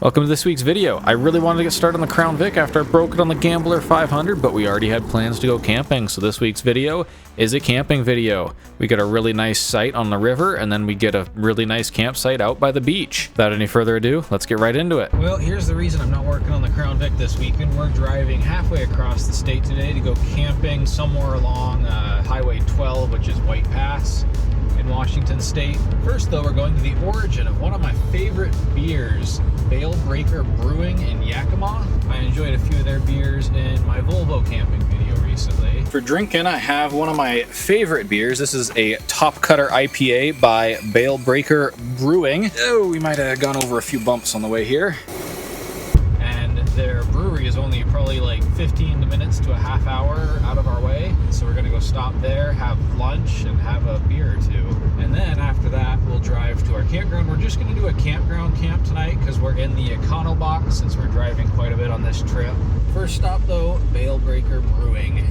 Welcome to this week's video. I really wanted to get started on the Crown Vic after I broke it on the Gambler 500, but we already had plans to go camping, so this week's video is a camping video. We get a really nice site on the river, and then we get a really nice campsite out by the beach. Without any further ado, let's get right into it. Well, here's the reason I'm not working on the Crown Vic this weekend. We're driving halfway across the state today to go camping somewhere along Highway 12, which is White Pass in Washington State. First though, we're going to the origin of one of my favorite beers, Bale Breaker Brewing in Yakima. I enjoyed a few of their beers in my Volvo camping video recently. For drinking, I have one of my favorite beers. This is a Top Cutter IPA by Bale Breaker Brewing. Oh, we might have gone over a few bumps on the way here. And their brewery is only probably like 15 minutes to a half hour out of our way. So we're gonna go stop there, have lunch, and have a beer or two. And then after that, we'll drive to our campground. We're just gonna do a campground camp tonight because we're in the Econo box since we're driving quite a bit on this trip. First stop though, Bale Breaker Brewing.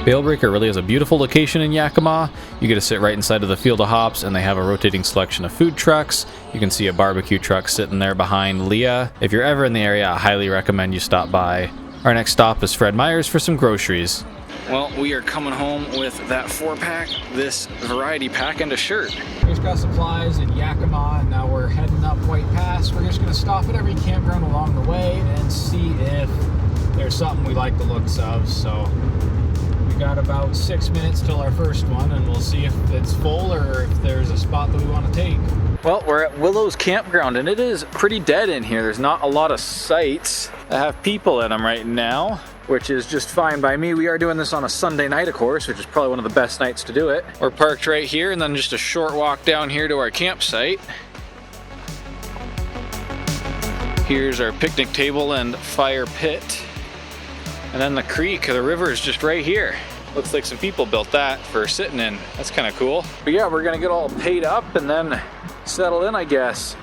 Bale Breaker really is a beautiful location in Yakima. You get to sit right inside of the field of hops, and they have a rotating selection of food trucks. You can see a barbecue truck sitting there behind Leah. If you're ever in the area, I highly recommend you stop by. Our next stop is Fred Meyer's for some groceries. Well, we are coming home with that 4-pack, this variety pack, and a shirt. We just got supplies in Yakima, and now we're heading up White Pass. We're just going to stop at every campground along the way and see if there's something we like the looks of. So got about 6 minutes till our first one, and we'll see if it's full or if there's a spot that we want to take. Well, we're at Willows Campground, and it is pretty dead in here. There's not a lot of sites that have people in them right now, which is just fine by me. We are doing this on a Sunday night, of course, which is probably one of the best nights to do it. We're parked right here, and then just a short walk down here to our campsite. Here's our picnic table and fire pit. And then the creek, the river is just right here. Looks like some people built that for sitting in. That's kind of cool. But yeah, we're gonna get all paid up and then settle in, I guess.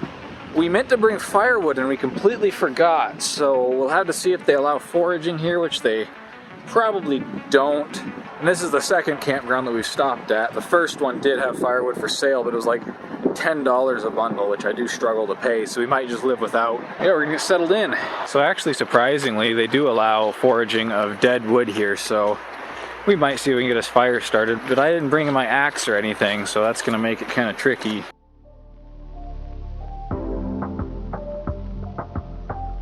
We meant to bring firewood and we completely forgot. So we'll have to see if they allow foraging here, which they probably don't. And this is the second campground that we've stopped at. The first one did have firewood for sale, but it was like $10 a bundle, which I do struggle to pay, so we might just live without. Yeah, we're gonna get settled in. So actually, surprisingly, they do allow foraging of dead wood here, so we might see if we can get us fire started, but I didn't bring my axe or anything, so that's gonna make it kind of tricky.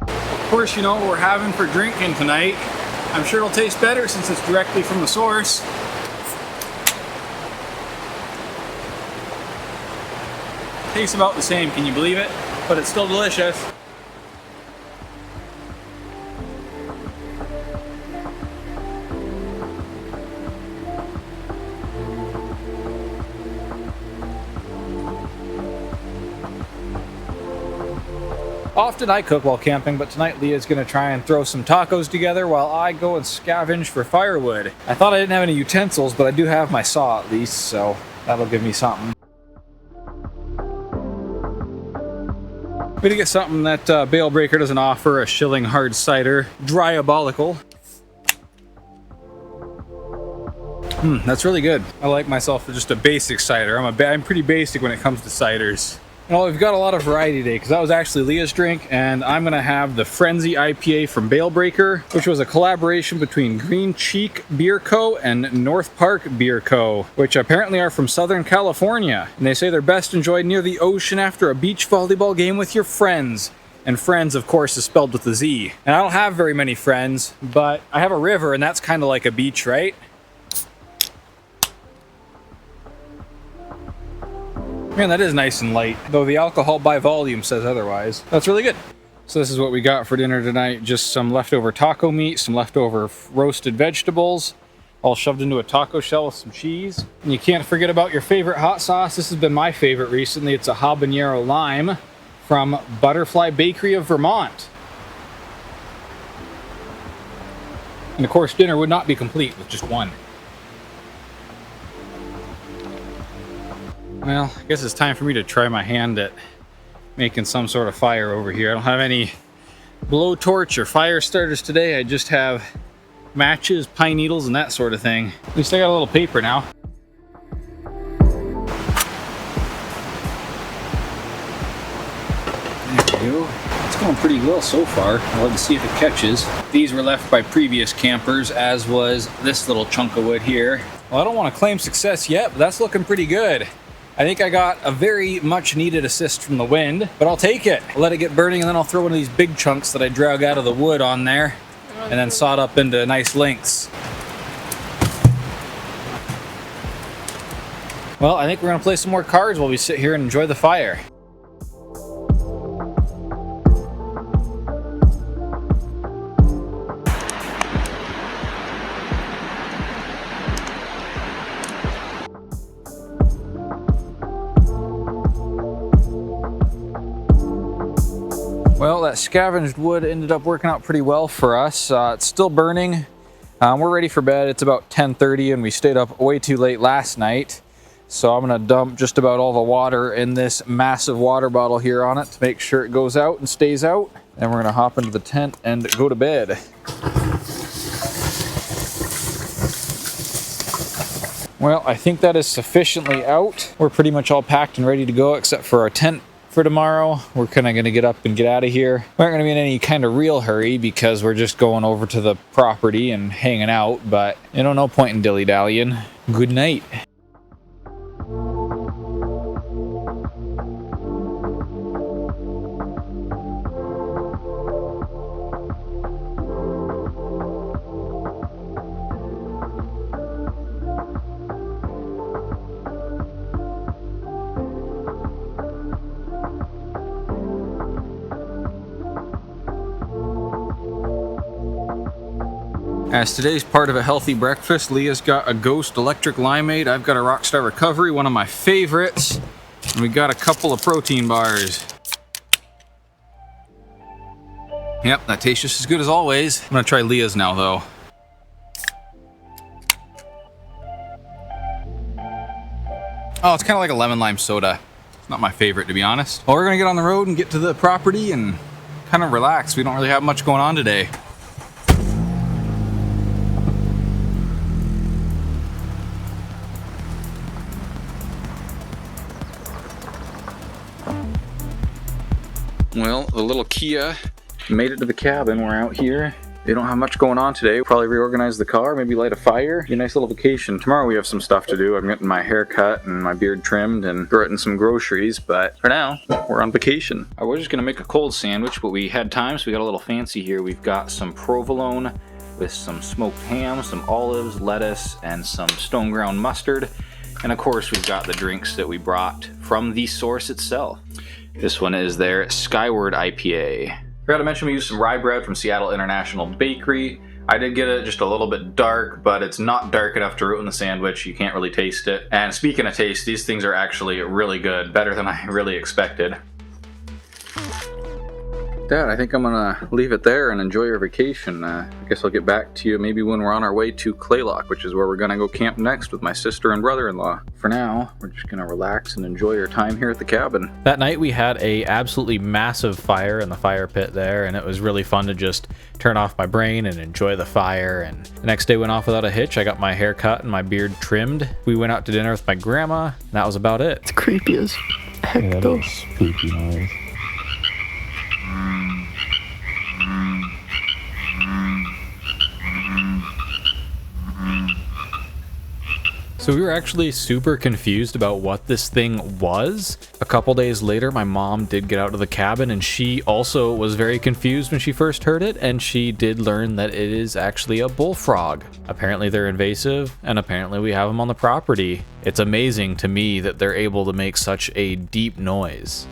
Of course, you know what we're having for drinking tonight. I'm sure it'll taste better since it's directly from the source. Tastes about the same, can you believe it? But it's still delicious. Often I cook while camping, but tonight Leah's gonna try and throw some tacos together while I go and scavenge for firewood. I thought I didn't have any utensils, but I do have my saw at least, so that'll give me something. Way to get something that Bale Breaker doesn't offer, a shilling hard cider. Diabolical. That's really good. I like myself for just a basic cider. I'm pretty basic when it comes to ciders. Well, we've got a lot of variety today because that was actually Leah's drink, and I'm gonna have the Frenzy IPA from Bale Breaker, which was a collaboration between Green Cheek Beer Co. and North Park Beer Co., which apparently are from Southern California. And they say they're best enjoyed near the ocean after a beach volleyball game with your friends. And friends, of course, is spelled with a Z. And I don't have very many friends, but I have a river, and that's kind of like a beach, right? Man, that is nice and light, though the alcohol by volume says otherwise. That's really good. So this is what we got for dinner tonight. Just some leftover taco meat, some leftover roasted vegetables, all shoved into a taco shell with some cheese. And you can't forget about your favorite hot sauce. This has been my favorite recently. It's a habanero lime from Butterfly Bakery of Vermont. And of course, dinner would not be complete with just one. Well, I guess it's time for me to try my hand at making some sort of fire over here. I don't have any blowtorch or fire starters today. I just have matches, pine needles, and that sort of thing. At least I got a little paper now. go. It's going pretty well so far. I'll have to see if it catches. These were left by previous campers, as was this little chunk of wood here. Well, I don't want to claim success yet, but that's looking pretty good. I think I got a very much needed assist from the wind, but I'll take it. I'll let it get burning, and then I'll throw one of these big chunks that I drag out of the wood on there, and then saw it up into nice lengths. Well, I think we're gonna play some more cards while we sit here and enjoy the fire. Well, that scavenged wood ended up working out pretty well for us. It's still burning. We're ready for bed. It's about 10:30 and we stayed up way too late last night. So I'm gonna dump just about all the water in this massive water bottle here on it to make sure it goes out and stays out. And we're gonna hop into the tent and go to bed. Well, I think that is sufficiently out. We're pretty much all packed and ready to go except for our tent for tomorrow. We're kind of going to get up and get out of here. We aren't going to be in any kind of real hurry because we're just going over to the property and hanging out, but no point in dilly-dallying. Good night. As today's part of a healthy breakfast, Leah's got a Ghost electric limeade. I've got a Rockstar Recovery, one of my favorites. And we got a couple of protein bars. Yep, that tastes just as good as always. I'm gonna try Leah's now though. Oh, it's kind of like a lemon lime soda. It's not my favorite, to be honest. Well, we're gonna get on the road and get to the property and kind of relax. We don't really have much going on today. Well, the little Kia made it to the cabin. We're out here. They don't have much going on today. We'll probably reorganize the car, maybe light a fire. Be a nice little vacation. Tomorrow we have some stuff to do. I'm getting my hair cut and my beard trimmed and getting some groceries, but for now, we're on vacation. I was just gonna make a cold sandwich, but we had time, so we got a little fancy here. We've got some provolone with some smoked ham, some olives, lettuce, and some stone ground mustard. And of course, we've got the drinks that we brought from the source itself. This one is their Skyward IPA. Forgot to mention we used some rye bread from Seattle International Bakery. I did get it just a little bit dark, but it's not dark enough to ruin the sandwich. You can't really taste it. And speaking of taste, these things are actually really good, better than I really expected. Dad, I think I'm gonna leave it there and enjoy your vacation. I guess I'll get back to you maybe when we're on our way to Kalaloch, which is where we're gonna go camp next with my sister and brother-in-law. For now, we're just gonna relax and enjoy our time here at the cabin. That night we had a absolutely massive fire in the fire pit there, and it was really fun to just turn off my brain and enjoy the fire. And the next day went off without a hitch. I got my hair cut and my beard trimmed. We went out to dinner with my grandma, and that was about it. It's creepy as heck though. Spooky noise. So we were actually super confused about what this thing was. A couple days later, my mom did get out to the cabin and she also was very confused when she first heard it, and she did learn that it is actually a bullfrog. Apparently they're invasive, and apparently we have them on the property. It's amazing to me that they're able to make such a deep noise.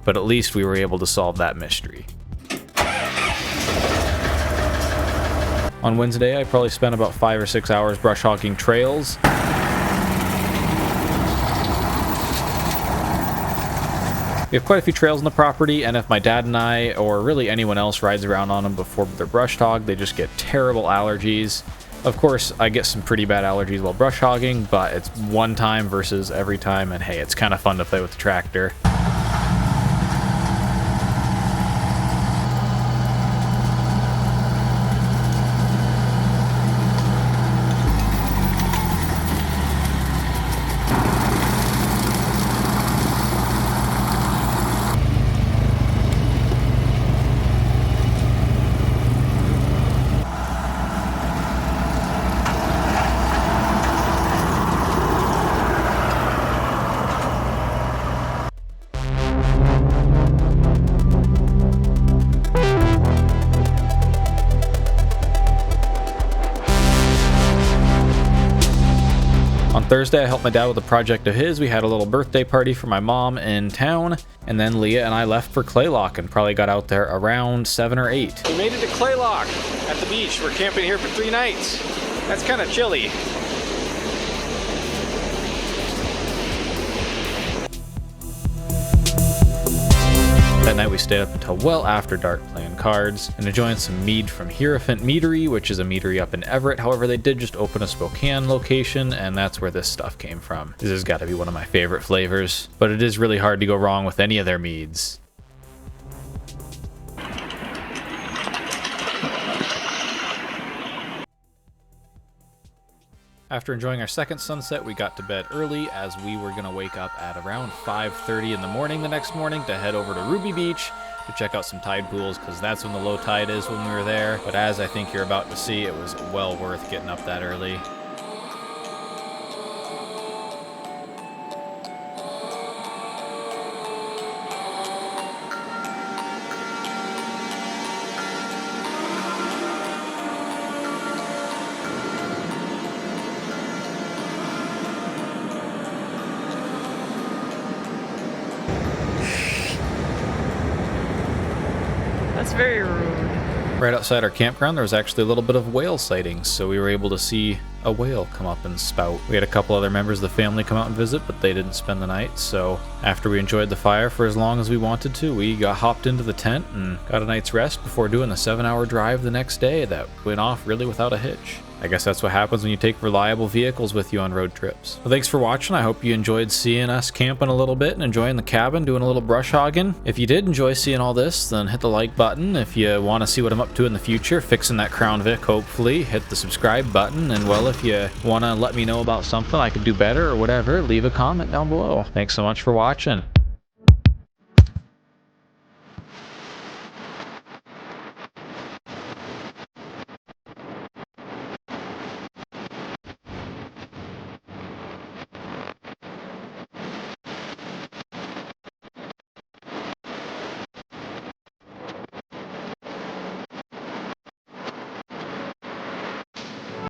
But at least we were able to solve that mystery. On Wednesday, I probably spent about 5 or 6 hours brush hogging trails. We have quite a few trails on the property, and if my dad and I, or really anyone else, rides around on them before they're brush hogged, they just get terrible allergies. Of course, I get some pretty bad allergies while brush hogging, but it's one time versus every time, and hey, it's kind of fun to play with the tractor. On Thursday, I helped my dad with a project of his. We had a little birthday party for my mom in town, and then Leah and I left for Kalaloch and probably got out there around 7 or 8. We made it to Kalaloch at the beach. We're camping here for 3 nights. That's kind of chilly. That night we stayed up until well after dark playing cards and enjoying some mead from Hierophant Meadery, which is a meadery up in Everett. However, they did just open a Spokane location, and that's where this stuff came from. This has got to be one of my favorite flavors, but it is really hard to go wrong with any of their meads. After enjoying our second sunset, we got to bed early as we were going to wake up at around 5:30 in the morning the next morning to head over to Ruby Beach to check out some tide pools, because that's when the low tide is when we were there. But as I think you're about to see, it was well worth getting up that early. That's very rude. Right outside our campground, there was actually a little bit of whale sightings, so we were able to see a whale come up and spout. We had a couple other members of the family come out and visit, but they didn't spend the night, so after we enjoyed the fire for as long as we wanted to, we got hopped into the tent and got a night's rest before doing the 7-hour drive the next day that went off really without a hitch. I guess that's what happens when you take reliable vehicles with you on road trips. Well, thanks for watching. I hope you enjoyed seeing us camping a little bit and enjoying the cabin, doing a little brush hogging. If you did enjoy seeing all this, then hit the like button. If you want to see what I'm up to in the future, fixing that Crown Vic, hopefully, hit the subscribe button. And well, if you want to let me know about something I could do better or whatever, leave a comment down below. Thanks so much for watching.